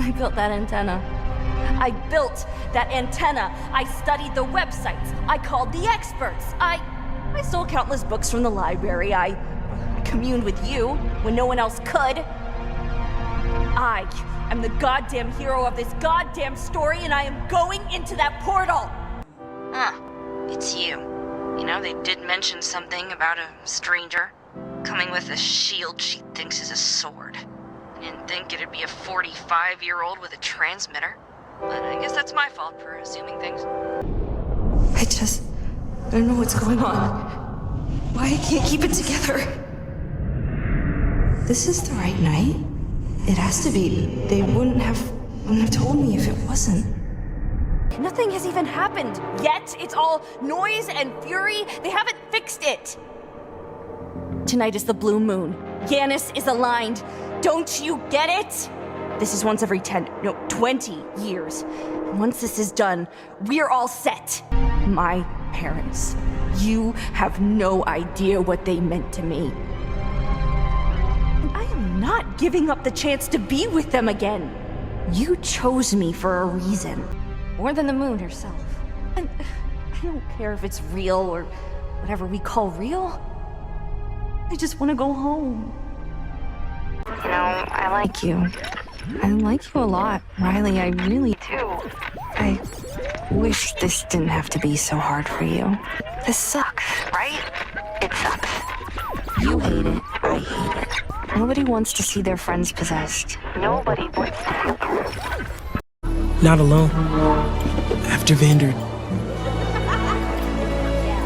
I built that antenna. I built that antenna. I studied the websites. I called the experts. I stole countless books from the library. I communed with you when no one else could. I am the goddamn hero of this goddamn story, and I am going into that portal! It's you. You know, they did mention something about a stranger coming with a shield she thinks is a sword. I didn't think it'd be a 45-year-old with a transmitter. But I guess that's my fault for assuming things. I don't know what's going on. Why I can't keep it together. This is the right night. It has to be. They wouldn't have told me if it wasn't. Nothing has even happened yet. It's all noise and fury. They haven't fixed it. Tonight is the blue moon. Yanis is aligned. Don't you get it? This is once every 20 years. And once this is done, we're all set. My parents. You have no idea what they meant to me. And I am not giving up the chance to be with them again. You chose me for a reason. More than the moon herself. And I don't care if it's real or whatever we call real. I just want to go home. You know, I like you. I like you a lot, Riley. I really do. I wish this didn't have to be so hard for you. This sucks, right? It sucks. You hate it. I hate it. Nobody wants to see their friends possessed. Nobody wants to see them. Not alone. After Vander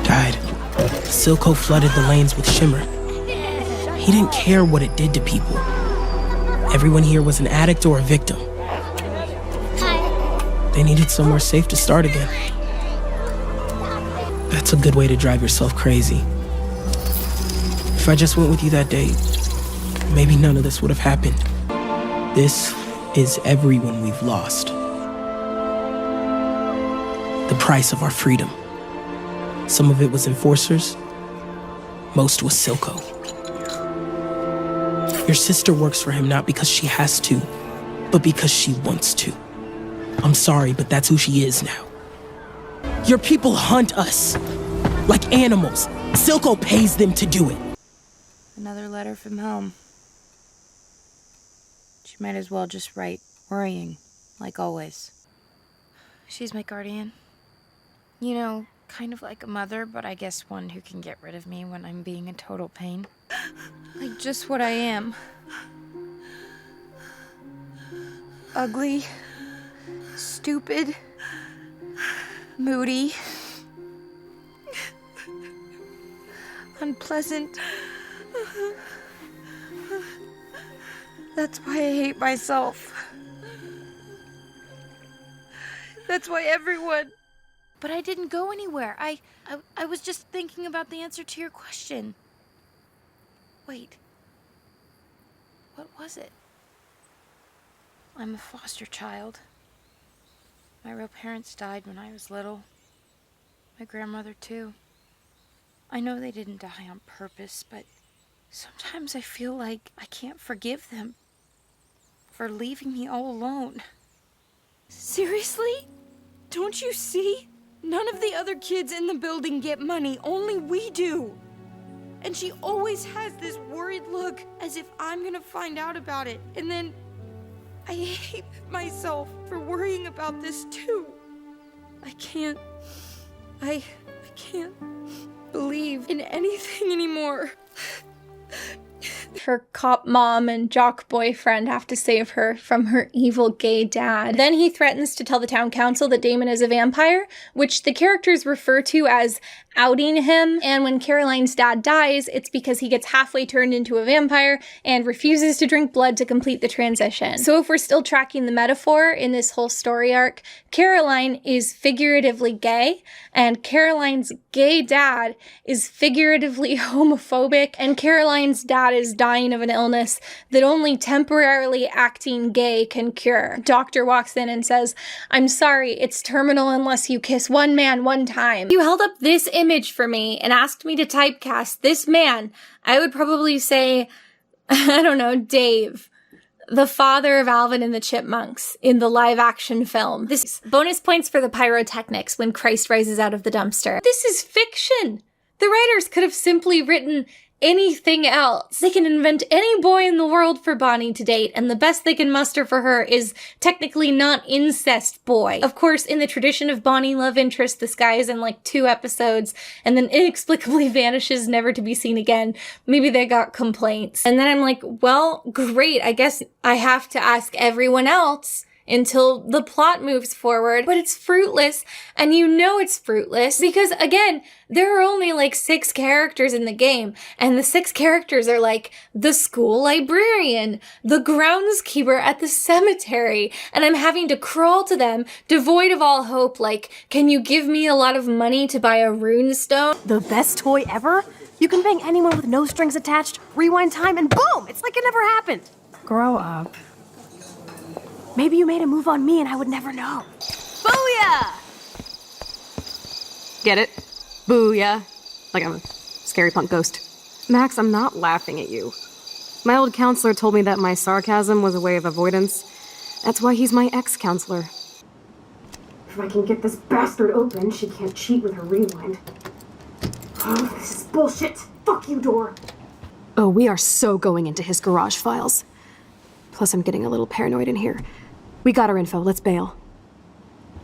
died, Silco flooded the lanes with shimmer. He didn't care what it did to people. Everyone here was an addict or a victim. They needed somewhere safe to start again. That's a good way to drive yourself crazy. If I just went with you that day, maybe none of this would have happened. This is everyone we've lost. The price of our freedom. Some of it was enforcers, most was Silco. Your sister works for him not because she has to, but because she wants to. I'm sorry, but that's who she is now. Your people hunt us like animals. Silco pays them to do it. Another letter from home. She might as well just write worrying, like always. She's my guardian. You know, kind of like a mother, but I guess one who can get rid of me when I'm being a total pain. Like just what I am. Ugly, stupid, moody, unpleasant. That's why I hate myself. That's why everyone... But I didn't go anywhere. I was just thinking about the answer to your question. Wait. What was it? I'm a foster child. My real parents died when I was little. My grandmother, too. I know they didn't die on purpose, but sometimes I feel like I can't forgive them for leaving me all alone. Seriously? Don't you see? None of the other kids in the building get money, only we do. And she always has this worried look, as if I'm gonna find out about it. And then I hate myself for worrying about this too. I can't believe in anything anymore. Her cop mom and jock boyfriend have to save her from her evil gay dad. Then he threatens to tell the town council that Damon is a vampire, which the characters refer to as outing him. And when Caroline's dad dies, it's because he gets halfway turned into a vampire and refuses to drink blood to complete the transition. So if we're still tracking the metaphor in this whole story arc, Caroline is figuratively gay, and Caroline's gay dad is figuratively homophobic, and Caroline's dad is dying of an illness that only temporarily acting gay can cure. Doctor walks in and says, "I'm sorry, it's terminal unless you kiss one man one time." You held up this image for me and asked me to typecast this man, I would probably say, I don't know, Dave. the father of Alvin and the Chipmunks in the live-action film. This is bonus points for the pyrotechnics when Christ rises out of the dumpster. This is fiction! The writers could have simply written anything else. They can invent any boy in the world for Bonnie to date, and the best they can muster for her is technically not incest boy. Of course, in the tradition of Bonnie love interest, this guy is in like 2 episodes and then inexplicably vanishes, never to be seen again. Maybe they got complaints. And then I'm like, well, great, I guess I have to ask everyone else until the plot moves forward, but it's fruitless, and you know it's fruitless because, again, there are only like 6 characters in the game, and the 6 characters are like the school librarian, the groundskeeper at the cemetery, and I'm having to crawl to them, devoid of all hope, like, can you give me a lot of money to buy a rune stone? The best toy ever? You can bang anyone with no strings attached, rewind time, and boom! It's like it never happened. Grow up. Maybe you made a move on me and I would never know. Booyah! Get it? Booyah. Like I'm a scary punk ghost. Max, I'm not laughing at you. My old counselor told me that my sarcasm was a way of avoidance. That's why he's my ex-counselor. If I can get this bastard open, she can't cheat with her rewind. Oh, this is bullshit. Fuck you, door. Oh, we are so going into his garage files. Plus, I'm getting a little paranoid in here. We got our info, let's bail.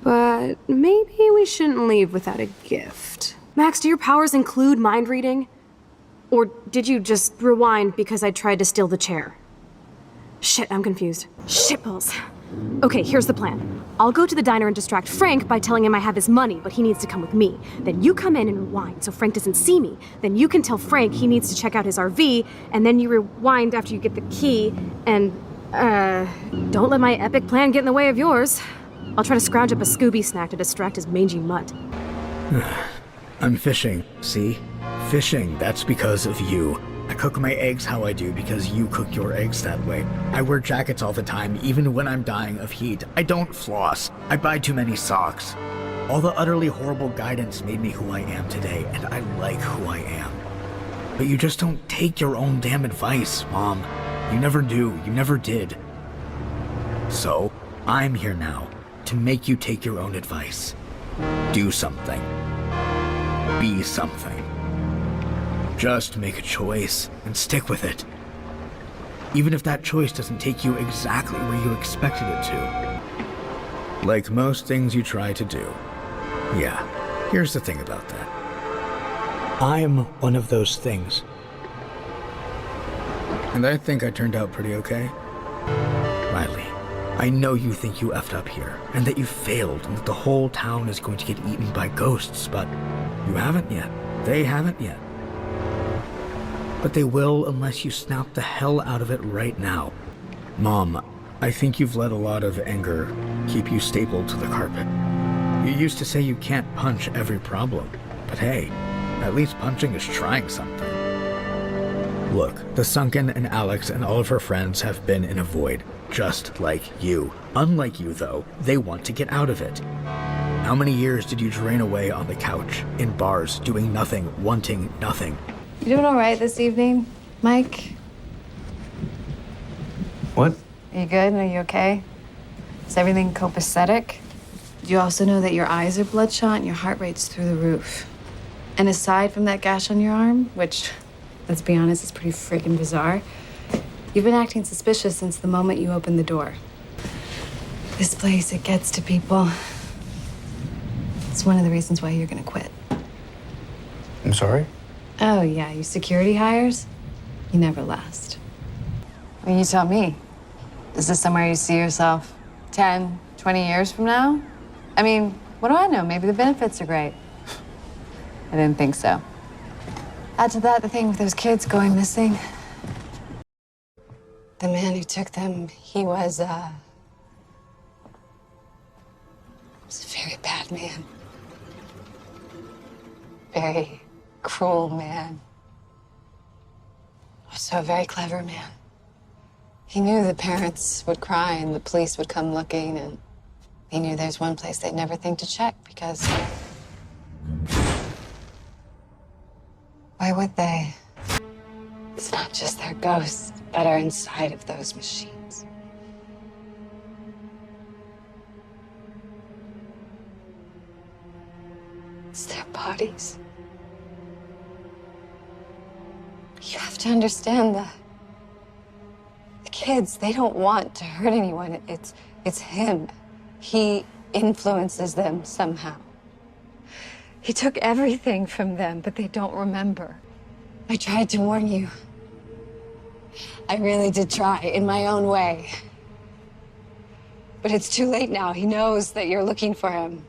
But maybe we shouldn't leave without a gift. Max, do your powers include mind reading? Or did you just rewind because I tried to steal the chair? Shit, I'm confused. Shitballs. Okay, here's the plan. I'll go to the diner and distract Frank by telling him I have his money, but he needs to come with me. Then you come in and rewind so Frank doesn't see me. Then you can tell Frank he needs to check out his RV, and then you rewind after you get the key, and don't let my epic plan get in the way of yours. I'll try to scrounge up a Scooby snack to distract his mangy mutt. I'm fishing, see? Fishing, that's because of you. I cook my eggs how I do because you cook your eggs that way. I wear jackets all the time, even when I'm dying of heat. I don't floss. I buy too many socks. All the utterly horrible guidance made me who I am today, and I like who I am. But you just don't take your own damn advice, Mom. You never do. You never did. So, I'm here now to make you take your own advice. Do something. Be something. Just make a choice and stick with it. Even if that choice doesn't take you exactly where you expected it to. Like most things you try to do. Yeah, here's the thing about that. I'm one of those things. And I think I turned out pretty okay. Riley, I know you think you effed up here, and that you failed, and that the whole town is going to get eaten by ghosts, but you haven't yet. They haven't yet. But they will unless you snap the hell out of it right now. Mom, I think you've let a lot of anger keep you stapled to the carpet. You used to say you can't punch every problem, but hey, at least punching is trying something. Look, the Sunken and Alex and all of her friends have been in a void, just like you. Unlike you, though, they want to get out of it. How many years did you drain away on the couch, in bars, doing nothing, wanting nothing? You doing all right this evening, Mike? What? Are you good? Are you okay? Is everything copacetic? Do you also know that your eyes are bloodshot and your heart rate's through the roof? And aside from that gash on your arm, which, let's be honest, is pretty freaking bizarre, you've been acting suspicious since the moment you opened the door. This place, it gets to people. It's one of the reasons why you're gonna quit. I'm sorry? Oh, yeah, you security hires? You never last. Well, you tell me. Is this somewhere you see yourself 10, 20 years from now? I mean, what do I know? Maybe the benefits are great. I didn't think so. Add to that the thing with those kids going missing. The man who took them, he was a very bad man. Very cruel man. Also a very clever man. He knew the parents would cry and the police would come looking, and he knew there's one place they'd never think to check because... Why would they? It's not just their ghosts that are inside of those machines. bodies. You have to understand the kids, they don't want to hurt anyone. It's him. He influences them somehow. He took everything from them, but they don't remember. I tried to warn you. I really did try, in my own way. But it's too late now. He knows that you're looking for him.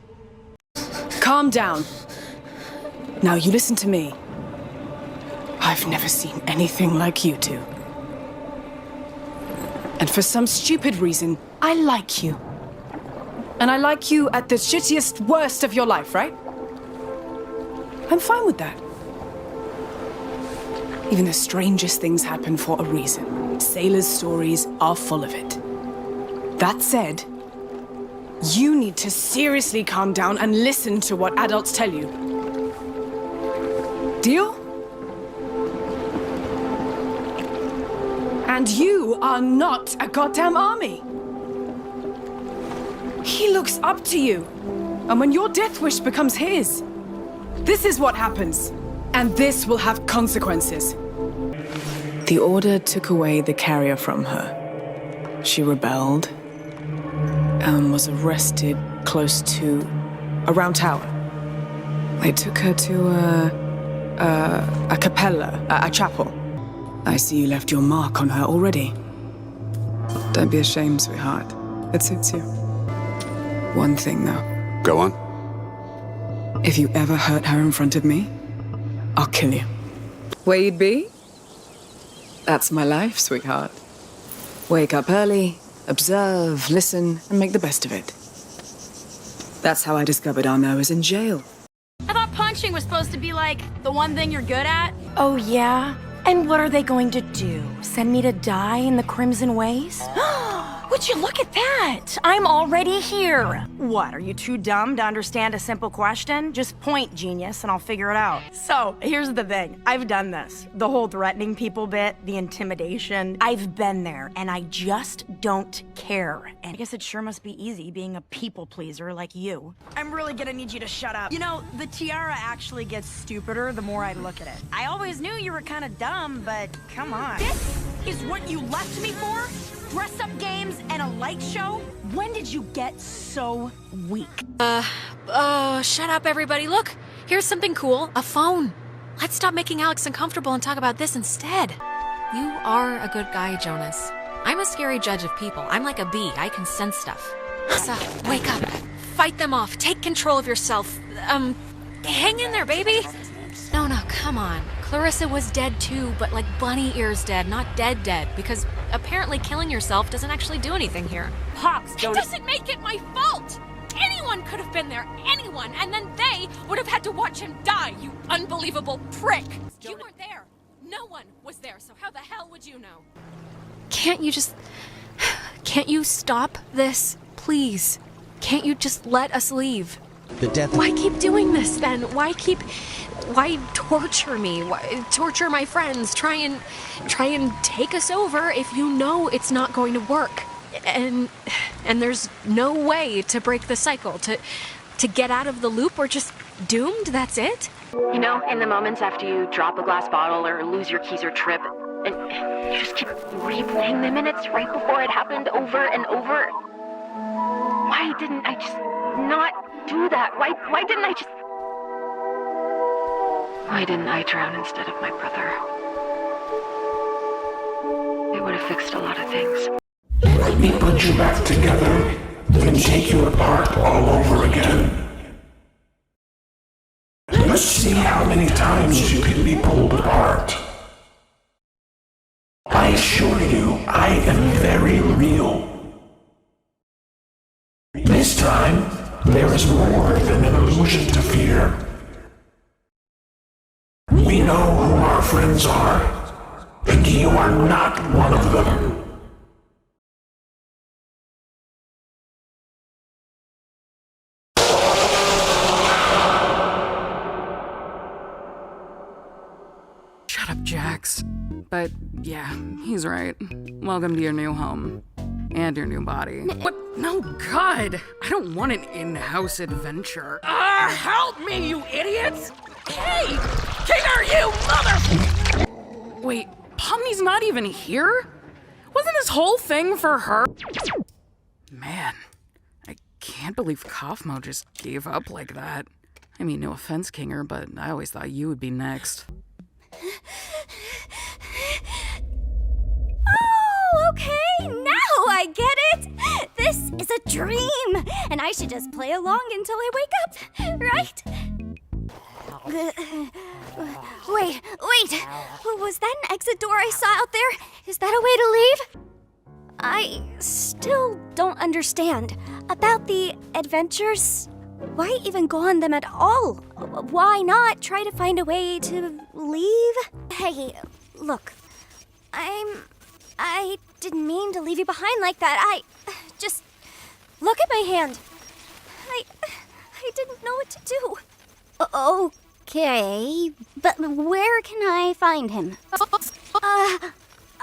Calm down. Now you listen to me. I've never seen anything like you two. And for some stupid reason, I like you. And I like you at the shittiest, worst of your life, right? I'm fine with that. Even the strangest things happen for a reason. Sailors' stories are full of it. That said, you need to seriously calm down and listen to what adults tell you. Deal? And you are not a goddamn army. He looks up to you. And when your death wish becomes his, this is what happens. And this will have consequences. The Order took away the carrier from her. She rebelled and was arrested close to a round tower. They took her to a capella, a chapel. I see you left your mark on her already. Don't be ashamed, sweetheart. It suits you. One thing, though. Go on. If you ever hurt her in front of me, I'll kill you. Where you'd be? That's my life, sweetheart. Wake up early, observe, listen, and make the best of it. That's how I discovered Arnaud was in jail. I thought punching was supposed to be like the one thing you're good at. Oh, yeah? And what are they going to do? Send me to die in the Crimson Ways? Would you look at that? I'm already here. What, are you too dumb to understand a simple question? Just point, genius, and I'll figure it out. So, here's the thing. I've done this. The whole threatening people bit, the intimidation. I've been there, and I just don't care. And I guess it sure must be easy being a people pleaser like you. I'm really gonna need you to shut up. You know, the tiara actually gets stupider the more I look at it. I always knew you were kind of dumb, but come on. This is what you left me for? Dress-up games and a light show? When did you get so weak? Shut up, everybody. Look, here's something cool. A phone. Let's stop making Alex uncomfortable and talk about this instead. You are a good guy, Jonas. I'm a scary judge of people. I'm like a bee. I can sense stuff. So, wake up. Fight them off. Take control of yourself. Hang in there, baby. No, come on. Clarissa was dead too, but like bunny ears dead, not dead, because apparently killing yourself doesn't actually do anything here. Pops, It doesn't make it my fault! Anyone could have been there, anyone, and then they would have had to watch him die, you unbelievable prick! You weren't there. No one was there, so how the hell would you know? Can't you stop this, please? Can't you just let us leave? The death. Why keep doing this then? Why torture me? Why torture my friends? Try and take us over if you know it's not going to work. And there's no way to break the cycle, to get out of the loop. We're just doomed, that's it? You know, in the moments after you drop a glass bottle or lose your keys or trip, and you just keep replaying the minutes right before it happened over and over. Why didn't I just not do that? Why didn't I drown instead of my brother? It would have fixed a lot of things. Let me put you back together, then take you apart all over again. Let's see how many times you can be pulled apart. I assure you, I am very real. This time, there is more than an illusion to fear. We know who our friends are, and you are not one of them. Shut up, Jax. But yeah, he's right. Welcome to your new home. And your new body. What? No, God! I don't want an in-house adventure. Help me, you idiots! Hey! King, are you, mother... Wait, Pomni's not even here? Wasn't this whole thing for her? Man, I can't believe Kaufmo just gave up like that. I mean, no offense, Kinger, but I always thought you would be next. Oh, okay, now I get it! This is a dream, and I should just play along until I wake up, right? Wait, was that an exit door I saw out there? Is that a way to leave? I still don't understand. About the adventures, why even go on them at all? Why not try to find a way to leave? Hey, look, I didn't mean to leave you behind like that. Just look at my hand. I didn't know what to do. Okay, but where can I find him?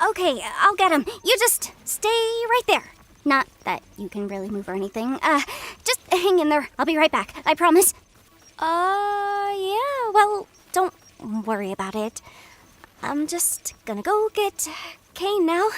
Okay, I'll get him. You just stay right there. Not that you can really move or anything. Just hang in there. I'll be right back. I promise. Yeah, well, don't worry about it. I'm just gonna go get Kane now.